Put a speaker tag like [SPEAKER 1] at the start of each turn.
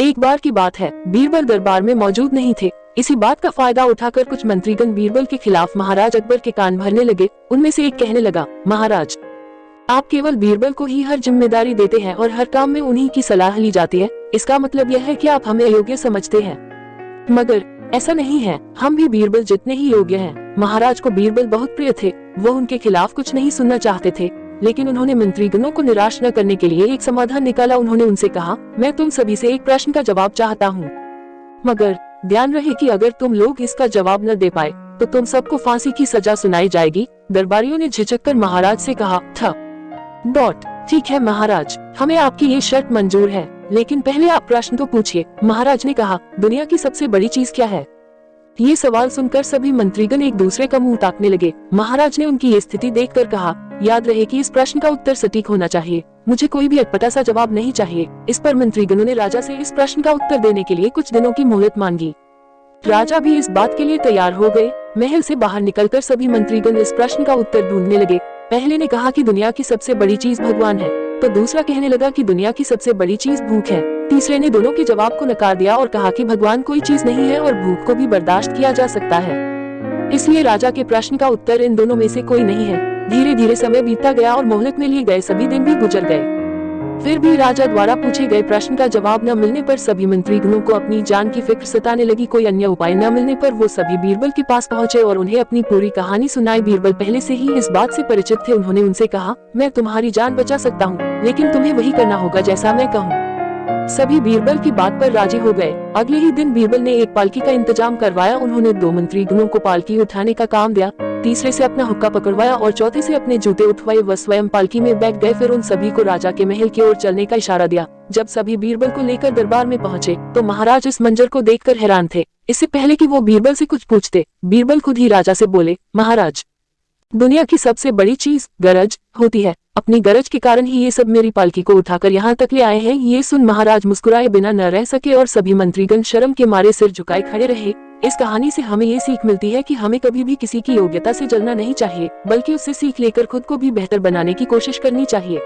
[SPEAKER 1] एक बार की बात है, बीरबल दरबार में मौजूद नहीं थे। इसी बात का फायदा उठाकर कुछ मंत्रीगण बीरबल के खिलाफ महाराज अकबर के कान भरने लगे। उनमें से एक कहने लगा, महाराज, आप केवल बीरबल को ही हर जिम्मेदारी देते हैं और हर काम में उन्हीं की सलाह ली जाती है। इसका मतलब यह है कि आप हमें अयोग्य समझते हैं। मगर ऐसा नहीं है, हम भी बीरबल जितने ही योग्य हैं। महाराज को बीरबल बहुत प्रिय थे। वो उनके खिलाफ कुछ नहीं सुनना चाहते थे, लेकिन उन्होंने मंत्रीगणों को निराश न करने के लिए एक समाधान निकाला। उन्होंने उनसे कहा, मैं तुम सभी से एक प्रश्न का जवाब चाहता हूँ, मगर ध्यान रहे कि अगर तुम लोग इसका जवाब न दे पाए तो तुम सबको फांसी की सजा सुनाई जाएगी। दरबारियों ने झिझककर महाराज से कहा था, ठीक है महाराज, हमें आपकी ये शर्त मंजूर है, लेकिन पहले आप प्रश्न तो पूछिए। महाराज ने कहा, दुनिया की सबसे बड़ी चीज क्या है? ये सवाल सुनकर सभी मंत्रीगण एक दूसरे का मुंह ताकने लगे। महाराज ने उनकी ये स्थिति देखकर कहा, याद रहे कि इस प्रश्न का उत्तर सटीक होना चाहिए। मुझे कोई भी अटपटा सा जवाब नहीं चाहिए। इस पर मंत्रीगणों ने राजा से इस प्रश्न का उत्तर देने के लिए कुछ दिनों की मोहलत मांगी। राजा भी इस बात के लिए तैयार हो गए। महल से बाहर निकलकर सभी मंत्रीगण इस प्रश्न का उत्तर ढूंढने लगे। पहले ने कहा कि दुनिया की सबसे बड़ी चीज भगवान है, तो दूसरा कहने लगा कि दुनिया की सबसे बड़ी चीज भूख है। तीसरे ने दोनों के जवाब को नकार दिया और कहा कि भगवान कोई चीज नहीं है और भूख को भी बर्दाश्त किया जा सकता है। इसलिए राजा के प्रश्न का उत्तर इन दोनों में से कोई नहीं है। धीरे धीरे समय बीतता गया और मोहलत में लिए गए सभी दिन भी गुजर गए। फिर भी राजा द्वारा पूछे गए प्रश्न का जवाब न मिलने पर सभी मंत्रीगणों को अपनी जान की फिक्र सताने लगी। कोई अन्य उपाय न मिलने पर वो सभी बीरबल के पास पहुँचे और उन्हें अपनी पूरी कहानी सुनाई। बीरबल पहले से ही इस बात से परिचित थे। उन्होंने उनसे कहा, मैं तुम्हारी जान बचा सकता हूँ, लेकिन तुम्हें वही करना होगा जैसा मैं कहूँ। सभी बीरबल की बात पर राजी हो गए। अगले ही दिन बीरबल ने एक पालकी का इंतजाम करवाया। उन्होंने 2 मंत्रीगणों को पालकी उठाने का काम दिया, तीसरे से अपना हुक्का पकड़वाया और चौथे से अपने जूते उठवाए। वह स्वयं पालकी में बैठ गए। फिर उन सभी को राजा के महल की ओर चलने का इशारा दिया। जब सभी बीरबल को लेकर दरबार में पहुंचे तो महाराज इस मंजर को देखकर हैरान थे। इससे पहले कि वो बीरबल से कुछ पूछते, बीरबल खुद ही राजा से बोले, महाराज, दुनिया की सबसे बड़ी चीज गरज होती है। अपनी गरज के कारण ही ये सब मेरी पालकी को उठाकर यहाँ तक ले आए हैं। ये सुन महाराज मुस्कुराए बिना न रह सके और सभी मंत्रीगण शर्म के मारे सिर झुकाए खड़े रहे। इस कहानी से हमें ये सीख मिलती है कि हमें कभी भी किसी की योग्यता से जलना नहीं चाहिए, बल्कि उससे सीख लेकर खुद को भी बेहतर बनाने की कोशिश करनी चाहिए।